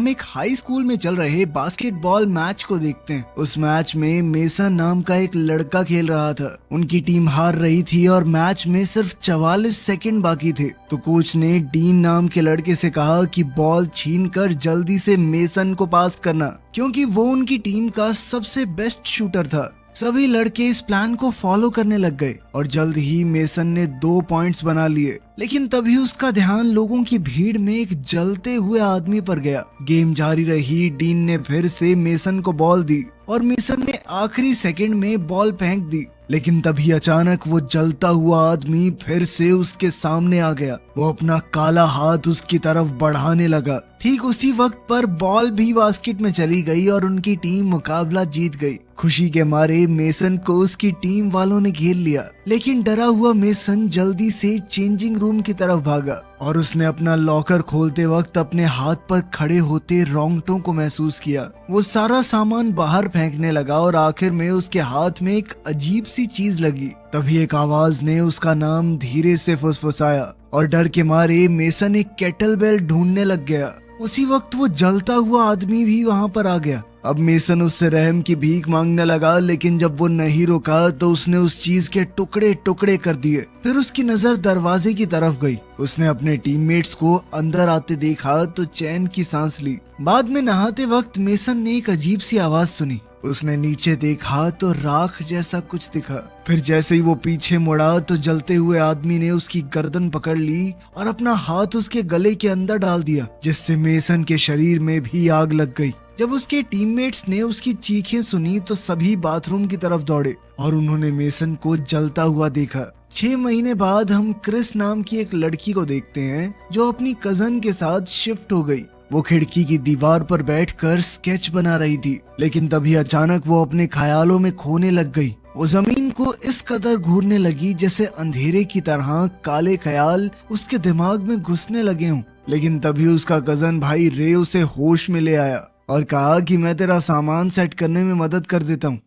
एक high school में चल रहे बास्केटबॉल मैच को देखते हैं। उस मैच में मेसन नाम का एक लड़का खेल रहा था। उनकी टीम हार रही थी और मैच में सिर्फ 44 सेकंड बाकी थे। तो कोच ने डीन नाम के लड़के से कहा कि बॉल छीनकर जल्दी से मेसन को पास करना, क्योंकि वो उनकी टीम का सबसे बेस्ट शूटर था। सभी लड़के इस प्लान को फॉलो करने लग गए और जल्द ही मेसन ने 2 पॉइंट्स बना लिए। लेकिन तभी उसका ध्यान लोगों की भीड़ में एक जलते हुए आदमी पर गया। गेम जारी रही। डीन ने फिर से मेसन को बॉल दी और मेसन ने आखिरी सेकंड में बॉल फेंक दी। लेकिन तभी अचानक वो जलता हुआ आदमी फिर से उसके सामने आ गया। वो अपना काला हाथ उसकी तरफ बढ़ाने लगा। ठीक उसी वक्त पर बॉल भी बास्केट में चली गई और उनकी टीम मुकाबला जीत गई। खुशी के मारे मेसन को उसकी टीम वालों ने घेर लिया, लेकिन डरा हुआ मेसन जल्दी से चेंजिंग रूम की तरफ भागा और उसने अपना लॉकर खोलते वक्त अपने हाथ पर खड़े होते रोंगटों को महसूस किया। वो सारा सामान बाहर फेंकने लगा और आखिर में उसके हाथ में एक अजीब सी चीज लगी। तभी एक आवाज ने उसका नाम धीरे से फुसफुसाया और डर के मारे मेसन एक केटल बेल ढूंढने लग गया। उसी वक्त वो जलता हुआ आदमी भी वहाँ पर आ गया। अब मेसन उससे रहम की भीख मांगने लगा, लेकिन जब वो नहीं रुका तो उसने उस चीज के टुकड़े टुकड़े कर दिए। फिर उसकी नजर दरवाजे की तरफ गई। उसने अपने टीममेट्स को अंदर आते देखा तो चैन की सांस ली। बाद में नहाते वक्त मेसन ने एक अजीब सी आवाज सुनी। उसने नीचे देखा तो राख जैसा कुछ दिखा। फिर जैसे ही वो पीछे मुड़ा तो जलते हुए आदमी ने उसकी गर्दन पकड़ ली और अपना हाथ उसके गले के अंदर डाल दिया, जिससे मेसन के शरीर में भी आग लग गई। जब उसके टीममेट्स ने उसकी चीखें सुनी तो सभी बाथरूम की तरफ दौड़े और उन्होंने मेसन को जलता हुआ देखा। 6 महीने बाद हम क्रिस नाम की एक लड़की को देखते हैं जो अपनी कजन के साथ शिफ्ट हो गई। वो खिड़की की दीवार पर बैठकर स्केच बना रही थी, लेकिन तभी अचानक वो अपने ख्यालों में खोने लग गई। वो जमीन को इस कदर घूरने लगी जैसे अंधेरे की तरह काले ख्याल उसके दिमाग में घुसने लगे हों। लेकिन तभी उसका कजन भाई रे उसे होश में ले आया और कहा कि मैं तेरा सामान सेट करने में मदद कर देता हूँ।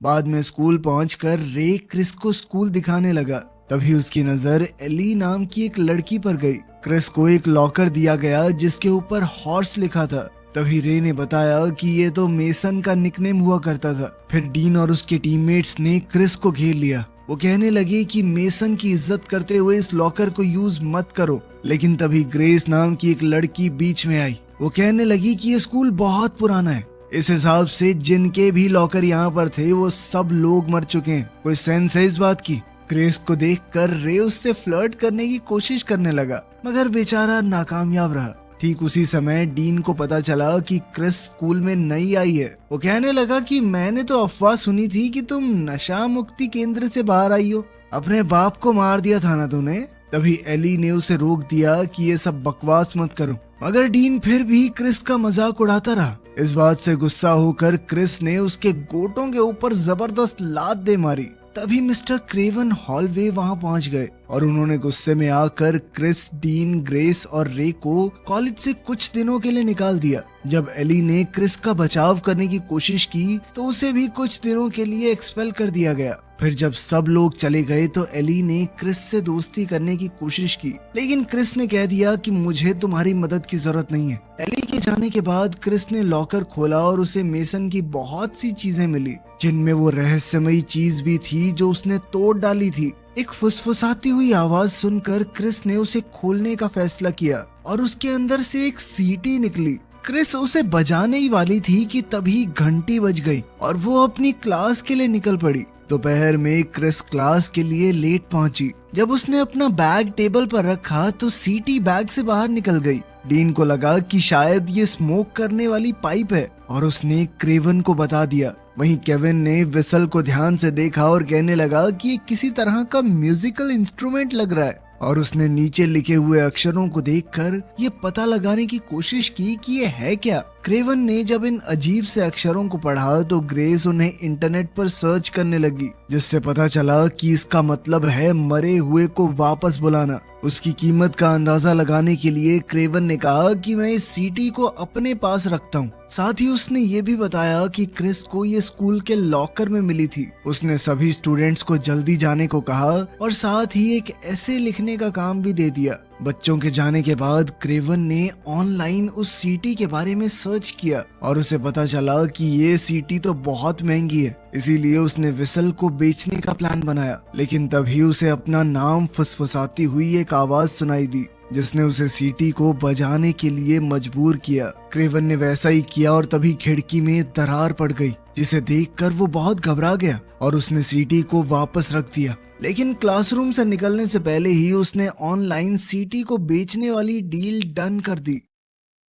बाद में स्कूल पहुंचकर रे क्रिस को स्कूल दिखाने लगा। तभी उसकी नजर एली नाम की एक लड़की पर गई। क्रिस को एक लॉकर दिया गया जिसके ऊपर हॉर्स लिखा था। तभी रे ने बताया कि ये तो मेसन का निकनेम हुआ करता था। फिर डीन और उसके टीममेट्स ने क्रिस को घेर लिया। वो कहने लगे कि मेसन की इज्जत करते हुए इस लॉकर को यूज मत करो। लेकिन तभी ग्रेस नाम की एक लड़की बीच में आई। वो कहने लगी कि ये स्कूल बहुत पुराना है। इस हिसाब से जिनके भी लॉकर यहाँ पर थे वो सब लोग मर चुके हैं। कोई सेंस है इस बात की? ग्रेस को देखकर रे उससे फ्लर्ट करने की कोशिश करने लगा, मगर बेचारा नाकामयाब रहा। ठीक उसी समय डीन को पता चला कि क्रिस स्कूल में नई आई है। वो कहने लगा कि मैंने तो अफवाह सुनी थी कि तुम नशा मुक्ति केंद्र से बाहर आई हो। अपने बाप को मार दिया था ना तूने? तभी एली ने उसे रोक दिया कि ये सब बकवास मत करो, मगर डीन फिर भी क्रिस का मजाक उड़ाता रहा। इस बात से गुस्सा होकर क्रिस ने उसके गोटों के ऊपर जबरदस्त लात दे मारी। तभी मिस्टर क्रेवन हॉलवे वहां पहुंच गए और उन्होंने गुस्से में आकर क्रिस, डीन, ग्रेस और रे को कॉलेज से कुछ दिनों के लिए निकाल दिया। जब एली ने क्रिस का बचाव करने की कोशिश की तो उसे भी कुछ दिनों के लिए एक्सपेल कर दिया गया। फिर जब सब लोग चले गए तो एली ने क्रिस से दोस्ती करने की कोशिश की, लेकिन क्रिस ने कह दिया कि मुझे तुम्हारी मदद की जरूरत नहीं है। एली के जाने के बाद क्रिस ने लॉकर खोला और उसे मेसन की बहुत सी चीजें मिली, जिनमें वो रहस्यमयी चीज भी थी जो उसने तोड़ डाली थी। एक फुसफुसाती हुई आवाज सुनकर क्रिस ने उसे खोलने का फैसला किया और उसके अंदर से एक सीटी निकली। क्रिस उसे बजाने ही वाली थी कि तभी घंटी बज गई और वो अपनी क्लास के लिए निकल पड़ी। दोपहर में क्रिस क्लास के लिए लेट पहुंची। जब उसने अपना बैग टेबल पर रखा तो सीटी बैग से बाहर निकल गई। डीन को लगा कि शायद ये स्मोक करने वाली पाइप है और उसने क्रेवन को बता दिया। वहीं केविन ने विसल को ध्यान से देखा और कहने लगा कि ये किसी तरह का म्यूजिकल इंस्ट्रूमेंट लग रहा है और उसने नीचे लिखे हुए अक्षरों को देखकर ये पता लगाने की कोशिश की कि ये है क्या। क्रेवन ने जब इन अजीब से अक्षरों को पढ़ा तो ग्रेस उन्हें इंटरनेट पर सर्च करने लगी, जिससे पता चला कि इसका मतलब है मरे हुए को वापस बुलाना। उसकी कीमत का अंदाजा लगाने के लिए क्रेवन ने कहा कि मैं इस सीटी को अपने पास रखता हूँ। साथ ही उसने ये भी बताया कि क्रिस को ये स्कूल के लॉकर में मिली थी। उसने सभी स्टूडेंट्स को जल्दी जाने को कहा और साथ ही एक ऐसे लिखने का काम भी दे दिया बच्चों के जाने के बाद क्रेवन ने ऑनलाइन उस सीटी के बारे में सर्च किया और उसे पता चला कि ये सीटी तो बहुत महंगी है, इसीलिए उसने विसल को बेचने का प्लान बनाया। लेकिन तभी उसे अपना नाम फुसफुसाती हुई एक आवाज सुनाई दी जिसने उसे सीटी को बजाने के लिए मजबूर किया। क्रेवन ने वैसा ही किया और तभी खिड़की में दरार पड़ गई, जिसे देखकर वो बहुत घबरा गया और उसने सीटी को वापस रख दिया। लेकिन क्लासरूम से निकलने से पहले ही उसने ऑनलाइन सीटी को बेचने वाली डील डन कर दी।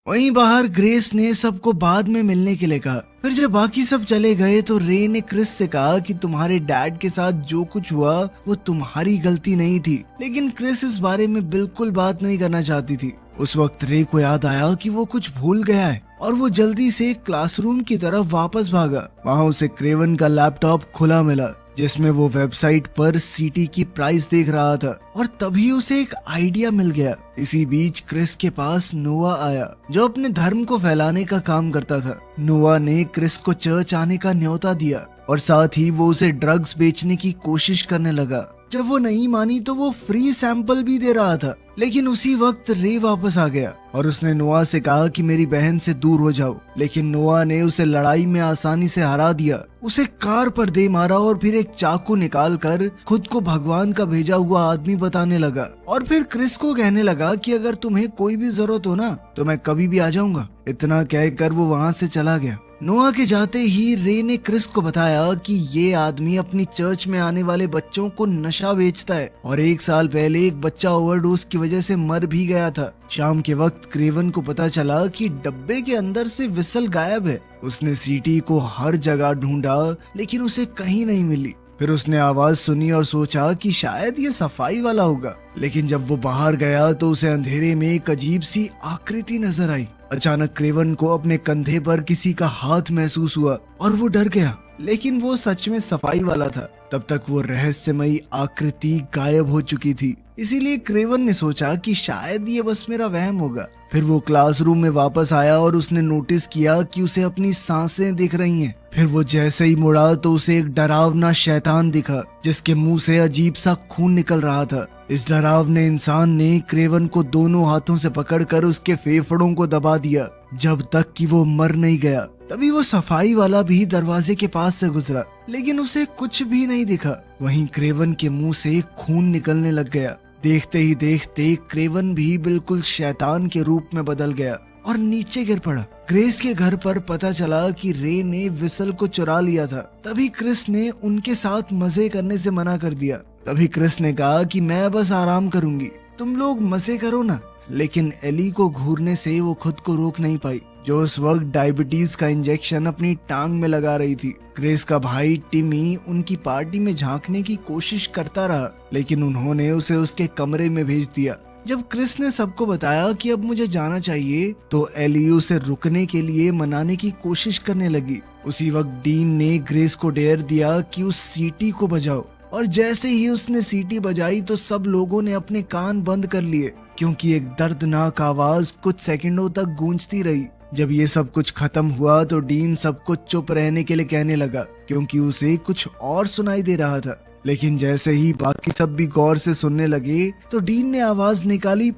वहीं बाहर ग्रेस ने सबको बाद में मिलने के लिए कहा। फिर जब बाकी सब चले गए तो रे ने क्रिस से कहा कि तुम्हारे डैड के साथ जो कुछ हुआ वो तुम्हारी गलती नहीं थी। लेकिन क्रिस इस बारे में बिल्कुल बात नहीं करना चाहती थी। उस वक्त रे को याद आया कि वो कुछ भूल गया है और वो जल्दी से क्लासरूम की तरफ वापस भागा। वहाँ उसे क्रेवन का लैपटॉप खुला मिला जिसमें वो वेबसाइट पर सीटी की प्राइस देख रहा था और तभी उसे एक आइडिया मिल गया। इसी बीच क्रिस के पास नोआ आया जो अपने धर्म को फैलाने का काम करता था। नोआ ने क्रिस को चर्च आने का न्योता दिया और साथ ही वो उसे ड्रग्स बेचने की कोशिश करने लगा। जब वो नहीं मानी तो वो फ्री सैंपल भी दे रहा था। लेकिन उसी वक्त रे वापस आ गया और उसने नोआ से कहा कि मेरी बहन से दूर हो जाओ। लेकिन नोआ ने उसे लड़ाई में आसानी से हरा दिया, उसे कार पर दे मारा और फिर एक चाकू निकाल कर खुद को भगवान का भेजा हुआ आदमी बताने लगा। और फिर क्रिस को कहने लगा कि अगर तुम्हें कोई भी जरूरत हो ना तो मैं कभी भी आ जाऊंगा। इतना कहकर वो वहाँ से चला गया। नोआ के जाते ही रे ने क्रिस को बताया कि ये आदमी अपनी चर्च में आने वाले बच्चों को नशा बेचता है और 1 साल पहले एक बच्चा ओवरडोज की वजह से मर भी गया था। शाम के वक्त क्रेवन को पता चला कि डब्बे के अंदर से विसल गायब है। उसने सीटी को हर जगह ढूंढा लेकिन उसे कहीं नहीं मिली। फिर उसने आवाज सुनी और सोचा कि शायद ये सफाई वाला होगा। लेकिन जब वो बाहर गया तो उसे अंधेरे में एक अजीब सी आकृति नजर आई। अचानक क्रेवन को अपने कंधे पर किसी का हाथ महसूस हुआ और वो डर गया। लेकिन वो सच में सफाई वाला था। तब तक वो रहस्यमयी आकृति गायब हो चुकी थी, इसीलिए क्रेवन ने सोचा कि शायद ये बस मेरा वहम होगा। फिर वो क्लासरूम में वापस आया और उसने नोटिस किया कि उसे अपनी सांसें दिख रही हैं। फिर वो जैसे ही मुड़ा तो उसे एक डरावना शैतान दिखा जिसके मुंह से अजीब सा खून निकल रहा था। इस डरावने इंसान ने क्रेवन को दोनों हाथों से पकड़कर उसके फेफड़ों को दबा दिया जब तक कि वो मर नहीं गया। तभी वो सफाई वाला भी दरवाजे के पास से गुजरा लेकिन उसे कुछ भी नहीं दिखा। वहीं क्रेवन के मुंह से खून निकलने लग गया। देखते ही देखते क्रेवन भी बिल्कुल शैतान के रूप में बदल गया और नीचे गिर पड़ा। ग्रेस के घर पर पता चला कि रे ने विसल को चुरा लिया था। तभी क्रिस ने उनके साथ मजे करने से मना कर दिया। तभी क्रिस ने कहा कि मैं बस आराम करूंगी, तुम लोग मजे करो ना। लेकिन एली को घूरने से वो खुद को रोक नहीं पाई, जो उस वक्त डायबिटीज का इंजेक्शन अपनी टांग में लगा रही थी। ग्रेस का भाई टिमी उनकी पार्टी में झांकने की कोशिश करता रहा लेकिन उन्होंने उसे उसके कमरे में भेज दिया। जब क्रिस ने सबको बताया कि अब मुझे जाना चाहिए तो एली उसे रुकने के लिए मनाने की कोशिश करने लगी। उसी वक्त डीन ने ग्रेस को डेयर दिया कि उस सीटी को बजाओ और जैसे ही उसने सीटी बजाई तो सब लोगों ने अपने कान बंद कर लिए क्योंकि एक दर्दनाक आवाज कुछ सेकंडों तक गूंजती रही। जब ये सब कुछ खत्म हुआ तो डीन सबको चुप रहने के लिए कहने लगा क्योंकि उसे कुछ और सुनाई दे रहा था। लेकिन जैसे ही बाकी सब भी गौर से सुनने लगे तो डीन ने आवाज निकाली।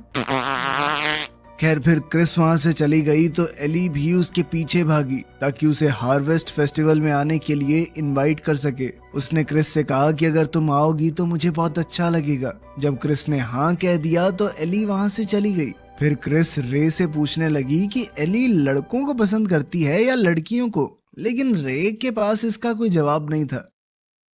खैर फिर क्रिस वहां से चली गई तो एली भी उसके पीछे भागी ताकि उसे हार्वेस्ट फेस्टिवल में आने के लिए इनवाइट कर सके। उसने क्रिस से कहा कि अगर तुम आओगी तो मुझे बहुत अच्छा लगेगा। जब क्रिस ने हाँ कह दिया तो एली वहां से चली गई। फिर क्रिस रे से पूछने लगी कि एली लड़कों को पसंद करती है या लड़कियों को, लेकिन रे के पास इसका कोई जवाब नहीं था।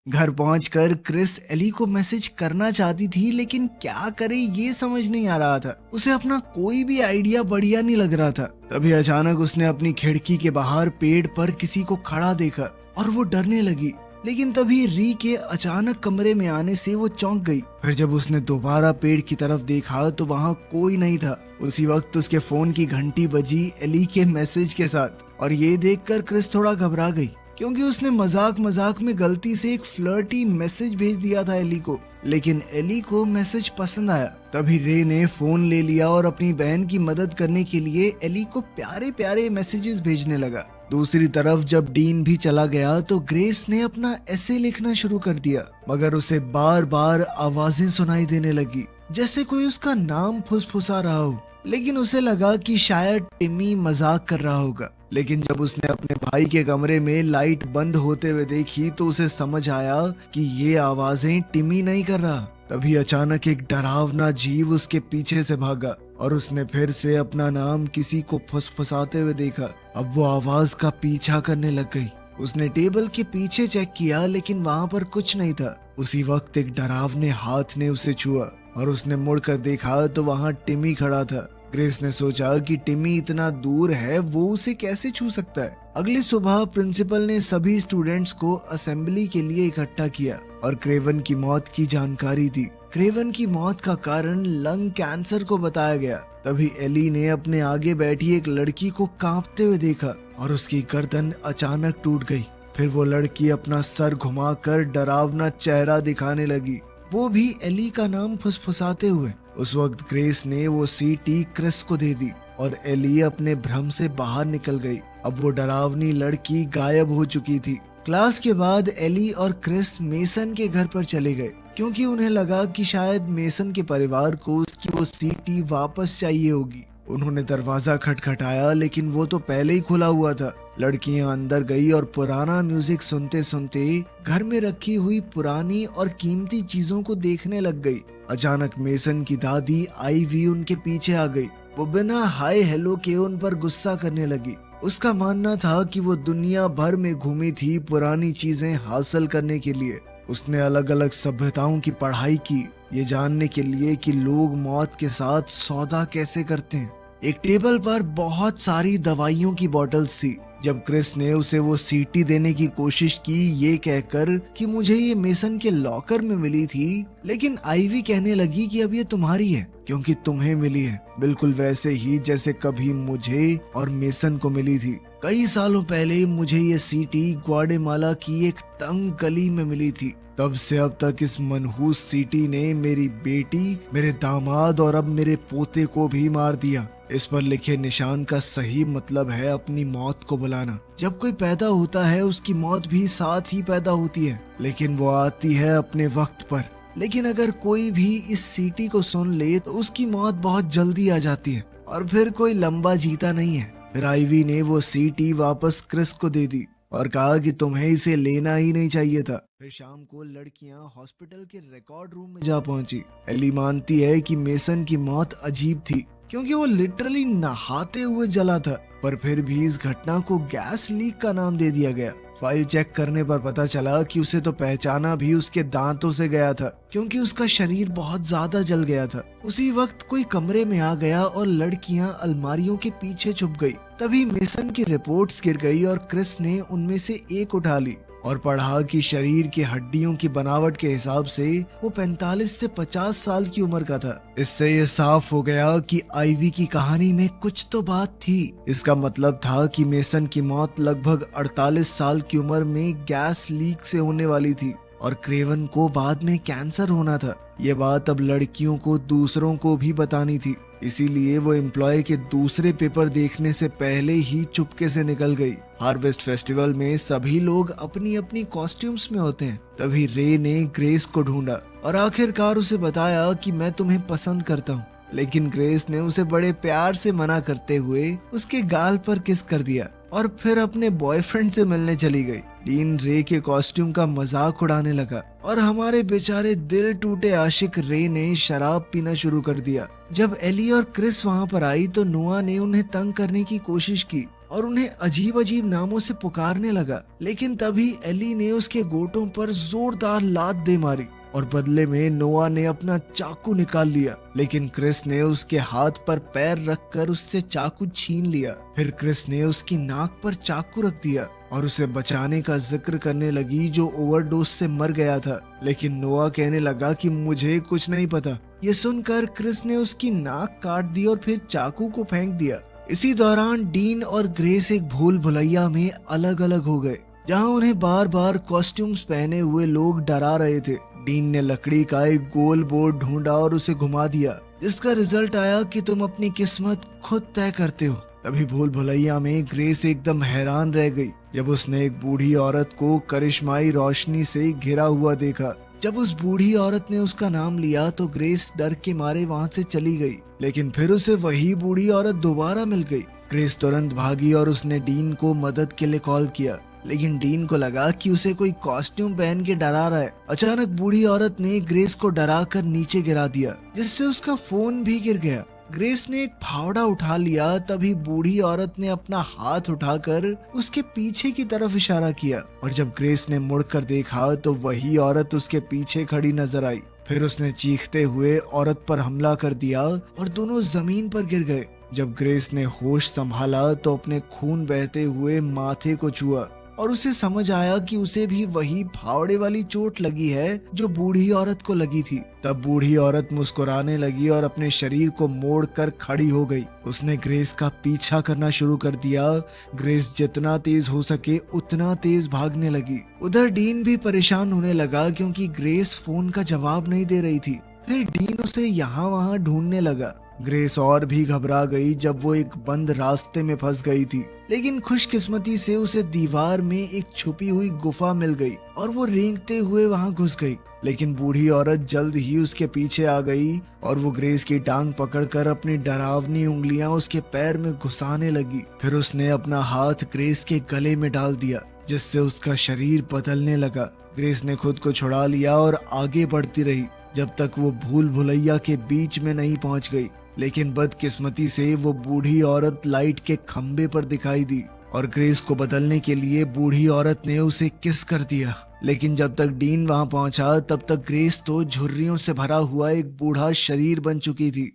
घर पहुंचकर क्रिस एली को मैसेज करना चाहती थी लेकिन क्या करे ये समझ नहीं आ रहा था। उसे अपना कोई भी आइडिया बढ़िया नहीं लग रहा था। तभी अचानक उसने अपनी खिड़की के बाहर पेड़ पर किसी को खड़ा देखा और वो डरने लगी। लेकिन तभी री के अचानक कमरे में आने से वो चौंक गई। फिर जब उसने दोबारा पेड़ की तरफ देखा तो वहाँ कोई नहीं था। उसी वक्त उसके फोन की घंटी बजी एली के मैसेज के साथ और ये देखकर क्रिस थोड़ा घबरा गई क्योंकि उसने मजाक मजाक में गलती से एक फ्लर्टी मैसेज भेज दिया था एली को। लेकिन एली को मैसेज पसंद आया। तभी रे ने फोन ले लिया और अपनी बहन की मदद करने के लिए एली को प्यारे प्यारे मैसेजेस भेजने लगा। दूसरी तरफ जब डीन भी चला गया तो ग्रेस ने अपना ऐसे लिखना शुरू कर दिया मगर उसे बार बार आवाजें सुनाई देने लगी। जैसे कोई उसका नाम फुसफुसा रहा हो। लेकिन उसे लगा कि शायद टिम्मी मजाक कर रहा होगा। लेकिन जब उसने अपने भाई के कमरे में लाइट बंद होते हुए देखी तो उसे समझ आया कि ये आवाजें टिम्मी नहीं कर रहा। तभी अचानक एक डरावना जीव उसके पीछे से भागा और उसने फिर से अपना नाम किसी को फुसफुसाते हुए देखा। अब वो आवाज का पीछा करने लग गई। उसने टेबल के पीछे चेक किया लेकिन वहाँ पर कुछ नहीं था। उसी वक्त एक डरावने हाथ ने उसे छुआ और उसने मुड़कर देखा तो वहाँ टिम्मी खड़ा था। ग्रेस ने सोचा कि टिम्मी इतना दूर है, वो उसे कैसे छू सकता है। अगली सुबह प्रिंसिपल ने सभी स्टूडेंट्स को असेंबली के लिए इकट्ठा किया और क्रेवन की मौत की जानकारी दी। क्रेवन की मौत का कारण लंग कैंसर को बताया गया। तभी एली ने अपने आगे बैठी एक लड़की को कांपते हुए देखा और उसकी गर्दन अचानक टूट गई। फिर वो लड़की अपना सर घुमाकर डरावना चेहरा दिखाने लगी, वो भी एली का नाम फुसफुसाते हुए। उस वक्त ग्रेस ने वो सीटी क्रिस को दे दी और एली अपने भ्रम से बाहर निकल गई। अब वो डरावनी लड़की गायब हो चुकी थी। क्लास के बाद एली और क्रिस मेसन के घर पर चले गए क्योंकि उन्हें लगा कि शायद मेसन के परिवार को उसकी वो सीटी वापस चाहिए होगी। उन्होंने दरवाजा खटखटाया लेकिन वो तो पहले ही खुला हुआ था। लड़कियां अंदर गई और पुराना म्यूजिक सुनते सुनते घर में रखी हुई पुरानी और कीमती चीजों को देखने लग गई। अचानक मेसन की दादी आईवी उनके पीछे आ गई। वो बिना हाय हेलो के उन पर गुस्सा करने लगी। उसका मानना था कि वो दुनिया भर में घूमी थी पुरानी चीजें हासिल करने के लिए। उसने अलग अलग सभ्यताओं की पढ़ाई की, ये जानने के लिए कि लोग मौत के साथ सौदा कैसे करते हैं। एक टेबल पर बहुत सारी दवाइयों की बॉटल्स थी। जब क्रिस ने उसे वो सीटी देने की कोशिश की ये कहकर कि मुझे ये मेसन के लॉकर में मिली थी, लेकिन आईवी कहने लगी कि अब ये तुम्हारी है क्योंकि तुम्हें मिली है, बिल्कुल वैसे ही जैसे कभी मुझे और मेसन को मिली थी। कई सालों पहले मुझे ये सीटी ग्वाटेमाला की एक तंग गली में मिली थी। तब से अब तक इस मनहूस सीटी ने मेरी बेटी, मेरे दामाद और अब मेरे पोते को भी मार दिया। इस पर लिखे निशान का सही मतलब है अपनी मौत को बुलाना। जब कोई पैदा होता है उसकी मौत भी साथ ही पैदा होती है, लेकिन वो आती है अपने वक्त पर। लेकिन अगर कोई भी इस सीटी को सुन ले तो उसकी मौत बहुत जल्दी आ जाती है और फिर कोई लंबा जीता नहीं है। फिर आईवी ने वो सीटी वापस क्रिस को दे दी और कहा कि तुम्हें इसे लेना ही नहीं चाहिए था। फिर शाम को लड़कियां हॉस्पिटल के रिकॉर्ड रूम में जा पहुंची। एली मानती है कि मेसन की मौत अजीब थी क्योंकि वो लिटरली नहाते हुए जला था, पर फिर भी इस घटना को गैस लीक का नाम दे दिया गया। फाइल चेक करने पर पता चला कि उसे तो पहचाना भी उसके दांतों से गया था क्योंकि उसका शरीर बहुत ज्यादा जल गया था। उसी वक्त कोई कमरे में आ गया और लड़कियां अलमारियों के पीछे छुप गई। तभी मेसन की रिपोर्ट्स गिर गई और क्रिस ने उनमें से एक उठा ली और पढ़ा कि शरीर की हड्डियों की बनावट के हिसाब से वो 45 से 50 साल की उम्र का था। इससे ये साफ हो गया कि आईवी की कहानी में कुछ तो बात थी। इसका मतलब था कि मेसन की मौत लगभग 48 साल की उम्र में गैस लीक से होने वाली थी और क्रेवन को बाद में कैंसर होना था। ये बात अब लड़कियों को दूसरों को भी बतानी थी, इसीलिए वो एम्प्लॉय के दूसरे पेपर देखने से पहले ही चुपके से निकल गई। हार्वेस्ट फेस्टिवल में सभी लोग अपनी अपनी कॉस्ट्यूम्स में होते हैं। तभी रे ने ग्रेस को ढूंढा और आखिरकार उसे बताया कि मैं तुम्हें पसंद करता हूँ। लेकिन ग्रेस ने उसे बड़े प्यार से मना करते हुए उसके गाल पर किस कर दिया और फिर अपने बॉयफ्रेंड से मिलने चली गई। डीन रे के कॉस्ट्यूम का मजाक उड़ाने लगा और हमारे बेचारे दिल टूटे आशिक रे ने शराब पीना शुरू कर दिया। जब एली और क्रिस वहाँ पर आई तो नोआ ने उन्हें तंग करने की कोशिश की और उन्हें अजीब अजीब नामों से पुकारने लगा। लेकिन तभी एली ने उसके गोटों पर जोरदार लात दे मारी और बदले में नोआ ने अपना चाकू निकाल लिया। लेकिन क्रिस ने उसके हाथ पर पैर रखकर उससे चाकू छीन लिया। फिर क्रिस ने उसकी नाक पर चाकू रख दिया और उसे बचाने का जिक्र करने लगी जो ओवरडोज से मर गया था। लेकिन नोआ कहने लगा कि मुझे कुछ नहीं पता। ये सुनकर क्रिस ने उसकी नाक काट दी और फिर चाकू को फेंक दिया। इसी दौरान डीन और ग्रेस एक भूल भुलैया में अलग अलग हो गए, जहाँ उन्हें बार बार कॉस्ट्यूम्स पहने हुए लोग डरा रहे थे। डीन ने लकड़ी का एक गोल बोर्ड ढूंढा और उसे घुमा दिया, जिसका रिजल्ट आया कि तुम अपनी किस्मत खुद तय करते हो। तभी भूल भुलैया में ग्रेस एकदम हैरान रह गई जब उसने एक बूढ़ी औरत को करिश्माई रोशनी से घिरा हुआ देखा, जब उस बूढ़ी औरत ने उसका नाम लिया तो ग्रेस डर के मारे वहां से चली गई, लेकिन फिर उसे वही बूढ़ी औरत दोबारा मिल गई। ग्रेस तुरंत भागी और उसने डीन को मदद के लिए कॉल किया, लेकिन डीन को लगा कि उसे कोई कॉस्ट्यूम पहन के डरा रहा है। अचानक बूढ़ी औरत ने ग्रेस को डरा कर नीचे गिरा दिया, जिससे उसका फोन भी गिर गया। ग्रेस ने एक फावड़ा उठा लिया, तभी बूढ़ी औरत ने अपना हाथ उठाकर उसके पीछे की तरफ इशारा किया, और जब ग्रेस ने मुड़कर देखा तो वही औरत उसके पीछे खड़ी नजर आई। फिर उसने चीखते हुए औरत पर हमला कर दिया और दोनों जमीन पर गिर गए। जब ग्रेस ने होश संभाला तो अपने खून बहते हुए माथे को छुआ और उसे समझ आया कि उसे भी वही फावड़े वाली चोट लगी है जो बूढ़ी औरत को लगी थी। तब बूढ़ी औरत मुस्कुराने लगी और अपने शरीर को मोड़कर खड़ी हो गई। उसने ग्रेस का पीछा करना शुरू कर दिया। ग्रेस जितना तेज हो सके उतना तेज भागने लगी। उधर डीन भी परेशान होने लगा क्योंकि ग्रेस फोन का जवाब नहीं दे रही थी। फिर डीन उसे यहाँ वहाँ ढूंढने लगा। ग्रेस और भी घबरा गई जब वो एक बंद रास्ते में फंस गई थी, लेकिन खुशकिस्मती से उसे दीवार में एक छुपी हुई गुफा मिल गई और वो रेंगते हुए वहां घुस गई। लेकिन बूढ़ी औरत जल्द ही उसके पीछे आ गई और वो ग्रेस की टांग पकड़कर अपनी डरावनी उंगलियां उसके पैर में घुसाने लगी। फिर उसने अपना हाथ ग्रेस के गले में डाल दिया, जिससे उसका शरीर बदलने लगा। ग्रेस ने खुद को छुड़ा लिया और आगे बढ़ती रही जब तक वो भूल भुलैया के बीच में नहीं पहुंच गई। लेकिन बदकिस्मती से वो बूढ़ी औरत लाइट के खंबे पर दिखाई दी और ग्रेस को बदलने के लिए बूढ़ी औरत ने उसे किस कर दिया। लेकिन जब तक डीन वहां पहुंचा तब तक ग्रेस तो झुर्रियों से भरा हुआ एक बूढ़ा शरीर बन चुकी थी।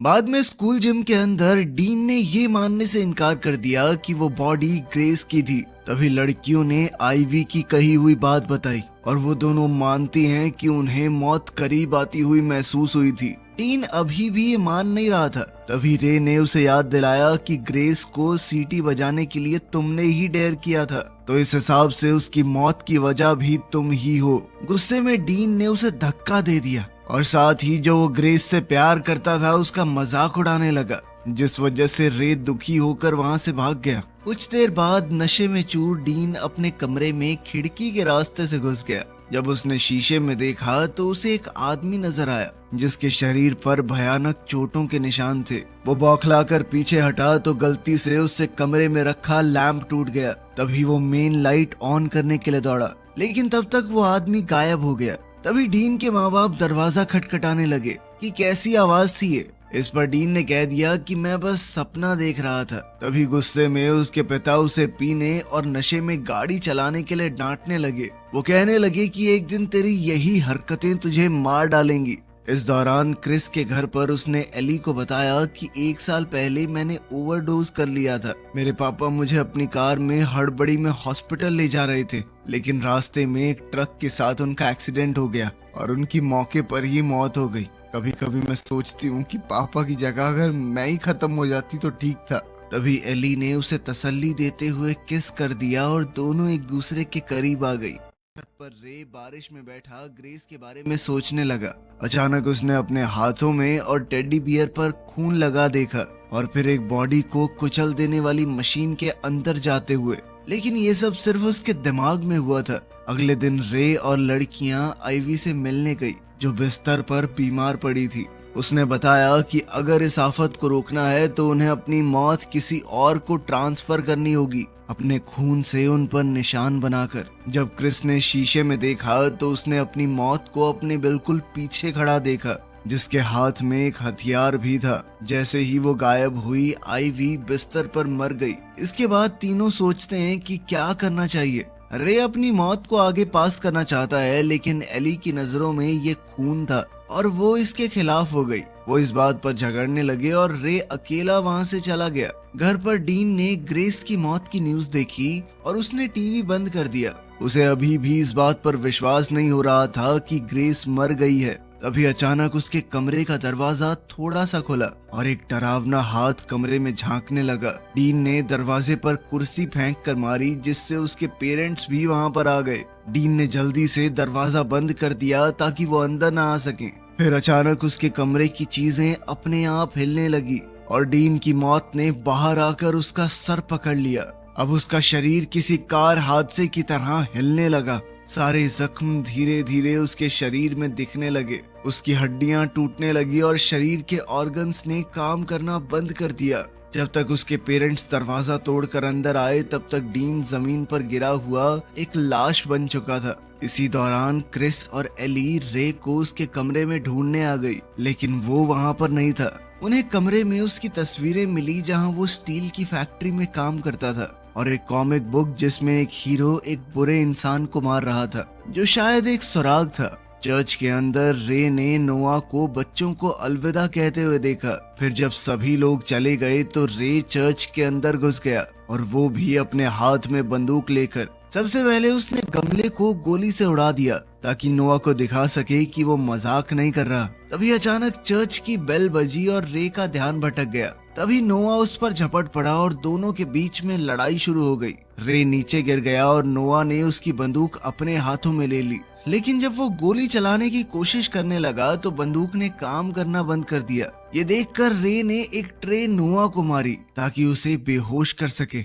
बाद में स्कूल जिम के अंदर डीन ने ये मानने से इनकार कर दिया कि वो बॉडी ग्रेस की थी। तभी लड़कियों ने आईवी की कही हुई बात बताई और वो दोनों मानती हैं कि उन्हें मौत करीब आती हुई महसूस हुई थी। डीन अभी भी ये मान नहीं रहा था। तभी रे ने उसे याद दिलाया कि ग्रेस को सीटी बजाने के लिए तुमने ही डेयर किया था, तो इस हिसाब से उसकी मौत की वजह भी तुम ही हो। गुस्से में डीन ने उसे धक्का दे दिया और साथ ही जो वो ग्रेस से प्यार करता था उसका मजाक उड़ाने लगा, जिस वजह से रे दुखी होकर वहां से भाग गया। कुछ देर बाद नशे में चूर डीन अपने कमरे में खिड़की के रास्ते से घुस गया। जब उसने शीशे में देखा तो उसे एक आदमी नजर आया जिसके शरीर पर भयानक चोटों के निशान थे। वो बौखलाकर पीछे हटा तो गलती से उससे कमरे में रखा लैंप टूट गया। तभी वो मेन लाइट ऑन करने के लिए दौड़ा, लेकिन तब तक वो आदमी गायब हो गया। तभी डीन के माँ बाप दरवाजा खटखटाने लगे कि कैसी आवाज थी ये। इस पर डीन ने कह दिया कि मैं बस सपना देख रहा था। तभी गुस्से में उसके पिता उसे पीने और नशे में गाड़ी चलाने के लिए डांटने लगे। वो कहने लगे कि एक दिन तेरी यही हरकतें तुझे मार डालेंगी। इस दौरान क्रिस के घर पर उसने एली को बताया कि 1 साल पहले मैंने ओवरडोज कर लिया था। मेरे पापा मुझे अपनी कार में हड़बड़ी में हॉस्पिटल ले जा रहे थे, लेकिन रास्ते में एक ट्रक के साथ उनका एक्सीडेंट हो गया और उनकी मौके पर ही मौत हो गई। कभी कभी मैं सोचती हूँ कि पापा की जगह अगर मैं ही खत्म हो जाती तो ठीक था। तभी एली ने उसे तसल्ली देते हुए किस कर दिया और दोनों एक दूसरे के करीब आ गई। छत पर रे बारिश में बैठा ग्रेस के बारे में सोचने लगा। अचानक उसने अपने हाथों में और टेडी बियर पर खून लगा देखा और फिर एक बॉडी को कुचल देने वाली मशीन के अंदर जाते हुए। लेकिन ये सब सिर्फ उसके दिमाग में हुआ था। अगले दिन रे और लड़कियां आईवी से मिलने गई जो बिस्तर पर बीमार पड़ी थी। उसने बताया कि अगर इस आफत को रोकना है तो उन्हें अपनी मौत किसी और को ट्रांसफर करनी होगी, अपने खून से उन पर निशान बनाकर। जब क्रिस ने शीशे में देखा तो उसने अपनी मौत को अपने बिल्कुल पीछे खड़ा देखा, जिसके हाथ में एक हथियार भी था। जैसे ही वो गायब हुई, आईवी बिस्तर पर मर गई। इसके बाद तीनों सोचते हैं कि क्या करना चाहिए। रे अपनी मौत को आगे पास करना चाहता है, लेकिन एली की नजरों में ये खून था और वो इसके खिलाफ हो गई। वो इस बात पर झगड़ने लगे और रे अकेला वहां से चला गया। घर पर डीन ने ग्रेस की मौत की न्यूज देखी और उसने टीवी बंद कर दिया। उसे अभी भी इस बात पर विश्वास नहीं हो रहा था कि ग्रेस मर गई है। तभी अचानक उसके कमरे का दरवाजा थोड़ा सा खुला और एक डरावना हाथ कमरे में झांकने लगा। डीन ने दरवाजे पर कुर्सी फेंक कर मारी, जिससे उसके पेरेंट्स भी वहां पर आ गए। डीन ने जल्दी से दरवाजा बंद कर दिया ताकि वो अंदर ना आ सके। फिर अचानक उसके कमरे की चीजें अपने आप हिलने लगी और डीन की मौत ने बाहर आकर उसका सर पकड़ लिया। अब उसका शरीर किसी कार हादसे की तरह हिलने लगा सारे जख्म धीरे धीरे उसके शरीर में दिखने लगे। उसकी हड्डियां टूटने लगी और शरीर के ऑर्गन्स ने काम करना बंद कर दिया। जब तक उसके पेरेंट्स दरवाजा तोड़कर अंदर आए तब तक डीन जमीन पर गिरा हुआ एक लाश बन चुका था। इसी दौरान क्रिस और एली रे को उसके कमरे में ढूंढने आ गई, लेकिन वो वहां पर नहीं था। उन्हें कमरे में उसकी तस्वीरें मिली जहां वो स्टील की फैक्ट्री में काम करता था, और एक कॉमिक बुक जिसमें एक हीरो एक बुरे इंसान को मार रहा था जो शायद एक सुराग था। चर्च के अंदर रे ने नोआ को बच्चों को अलविदा कहते हुए देखा। फिर जब सभी लोग चले गए तो रे चर्च के अंदर घुस गया, और वो भी अपने हाथ में बंदूक लेकर। सबसे पहले उसने गमले को गोली से उड़ा दिया ताकि नोआ को दिखा सके कि वो मजाक नहीं कर रहा। तभी अचानक चर्च की बेल बजी और रे का ध्यान भटक गया। तभी नोआ उस पर झपट पड़ा और दोनों के बीच में लड़ाई शुरू हो गई। रे नीचे गिर गया और नोआ ने उसकी बंदूक अपने हाथों में ले ली, लेकिन जब वो गोली चलाने की कोशिश करने लगा तो बंदूक ने काम करना बंद कर दिया। ये देखकर रे ने एक ट्रे नोआ को मारी ताकि उसे बेहोश कर सके।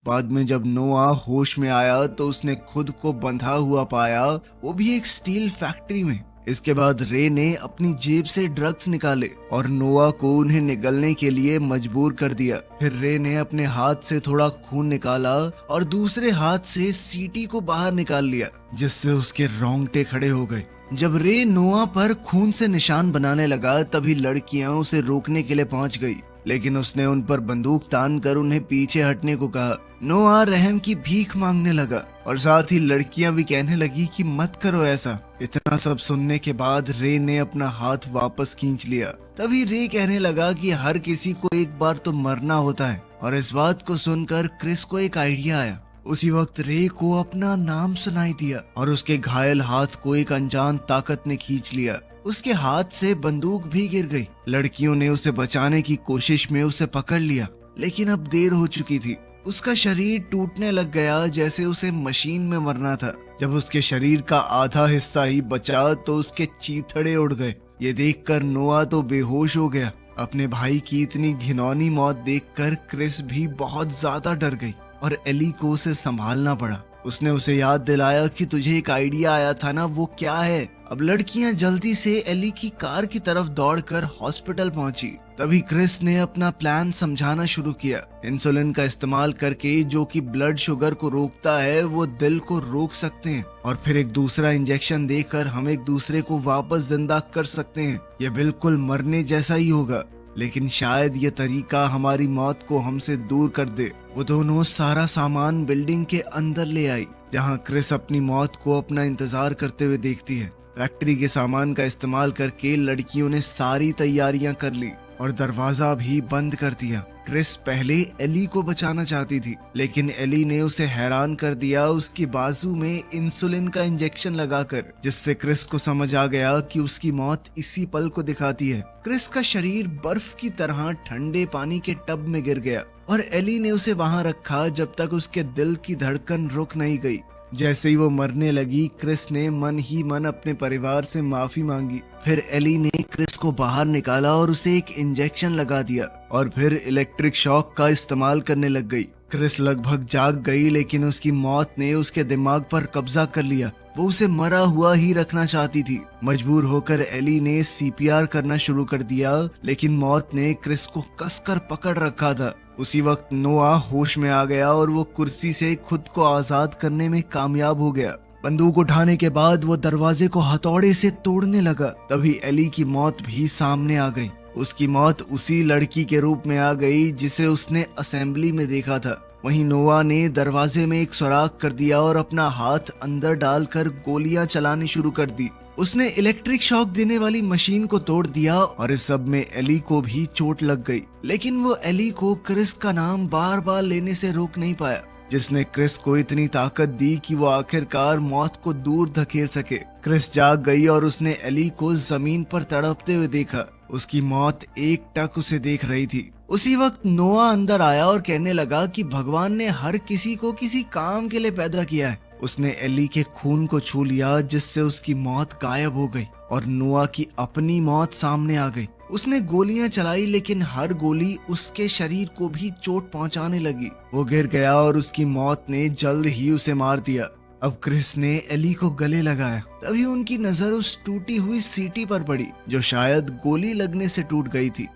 बाद में जब नोआ होश में आया तो उसने खुद को बंधा हुआ पाया, वो भी एक स्टील फैक्ट्री में। इसके बाद रे ने अपनी जेब से ड्रग्स निकाले और नोआ को उन्हें निगलने के लिए मजबूर कर दिया। फिर रे ने अपने हाथ से थोड़ा खून निकाला और दूसरे हाथ से सीटी को बाहर निकाल लिया, जिससे उसके रोंगटे खड़े हो गए। जब रे नोआ पर खून से निशान बनाने लगा तभी लड़कियां उसे रोकने के लिए पहुंच गई, लेकिन उसने उन पर बंदूक तान कर उन्हें पीछे हटने को कहा। नोआ रहम की भीख मांगने लगा और साथ ही लड़कियां भी कहने लगी कि मत करो ऐसा। इतना सब सुनने के बाद रे ने अपना हाथ वापस खींच लिया। तभी रे कहने लगा कि हर किसी को एक बार तो मरना होता है, और इस बात को सुनकर क्रिस को एक आइडिया आया। उसी वक्त रे को अपना नाम सुनाई दिया और उसके घायल हाथ को एक अनजान ताकत ने खींच लिया। उसके हाथ से बंदूक भी गिर गई। लड़कियों ने उसे बचाने की कोशिश में उसे पकड़ लिया, लेकिन अब देर हो चुकी थी। उसका शरीर टूटने लग गया जैसे उसे मशीन में मरना था। जब उसके शरीर का आधा हिस्सा ही बचा तो उसके चीथड़े उड़ गए। ये देखकर नोआ तो बेहोश हो गया। अपने भाई की इतनी घिनौनी मौत देखकर क्रिस भी बहुत ज्यादा डर गई और एली को उसे संभालना पड़ा। उसने उसे याद दिलाया कि तुझे एक आइडिया आया था ना, वो क्या है। अब लड़कियां जल्दी से एली की कार की तरफ दौड़कर हॉस्पिटल पहुंची। तभी क्रिस ने अपना प्लान समझाना शुरू किया। इंसुलिन का इस्तेमाल करके, जो कि ब्लड शुगर को रोकता है, वो दिल को रोक सकते हैं, और फिर एक दूसरा इंजेक्शन देकर हम एक दूसरे को वापस जिंदा कर सकते हैं। ये बिल्कुल मरने जैसा ही होगा, लेकिन शायद ये तरीका हमारी मौत को हमसे दूर कर दे। वो दोनों सारा सामान बिल्डिंग के अंदर ले आई, जहां क्रिस अपनी मौत को अपना इंतजार करते हुए देखती है। फैक्ट्री के सामान का इस्तेमाल करके लड़कियों ने सारी तैयारियां कर ली और दरवाजा भी बंद कर दिया। क्रिस पहले एली को बचाना चाहती थी, लेकिन एली ने उसे हैरान कर दिया उसकी बाजू में इंसुलिन का इंजेक्शन लगाकर, जिससे क्रिस को समझ आ गया कि उसकी मौत इसी पल को दिखाती है। क्रिस का शरीर बर्फ की तरह ठंडे पानी के टब में गिर गया और एली ने उसे वहां रखा जब तक उसके दिल की धड़कन रुक नहीं गई। जैसे ही वो मरने लगी, क्रिस ने मन ही मन अपने परिवार से माफी मांगी। फिर एली ने क्रिस को बाहर निकाला और उसे एक इंजेक्शन लगा दिया और फिर इलेक्ट्रिक शॉक का इस्तेमाल करने लग गई। क्रिस लगभग जाग गई, लेकिन उसकी मौत ने उसके दिमाग पर कब्जा कर लिया। वो उसे मरा हुआ ही रखना चाहती थी। मजबूर होकर एली ने सीपीआर करना शुरू कर दिया, लेकिन मौत ने क्रिस को कसकर पकड़ रखा था। उसी वक्त नोआ होश में आ गया और वो कुर्सी से खुद को आजाद करने में कामयाब हो गया। बंदूक उठाने के बाद वो दरवाजे को हथौड़े से तोड़ने लगा। तभी एली की मौत भी सामने आ गई। उसकी मौत उसी लड़की के रूप में आ गई जिसे उसने असेंबली में देखा था। वहीं नोआ ने दरवाजे में एक सुराख कर दिया और अपना हाथ अंदर डालकर गोलियां चलानी शुरू कर दी। उसने इलेक्ट्रिक शॉक देने वाली मशीन को तोड़ दिया और इस सब में एली को भी चोट लग गई, लेकिन वो एली को क्रिस का नाम बार बार लेने से रोक नहीं पाया, जिसने क्रिस को इतनी ताकत दी कि वो आखिरकार मौत को दूर धकेल सके। क्रिस जाग गई और उसने एली को जमीन पर तड़पते हुए देखा। उसकी मौत एकटक उसे देख रही थी। उसी वक्त नोआ अंदर आया और कहने लगा कि भगवान ने हर किसी को किसी काम के लिए पैदा किया है। उसने एली के खून को छू लिया, जिससे उसकी मौत गायब हो गई और नोआ की अपनी मौत सामने आ गई। उसने गोलियां चलाई, लेकिन हर गोली उसके शरीर को भी चोट पहुंचाने लगी। वो गिर गया और उसकी मौत ने जल्द ही उसे मार दिया। अब क्रिस ने एली को गले लगाया। तभी उनकी नजर उस टूटी हुई सीटी पर पड़ी जो शायद गोली लगने से टूट गई थी।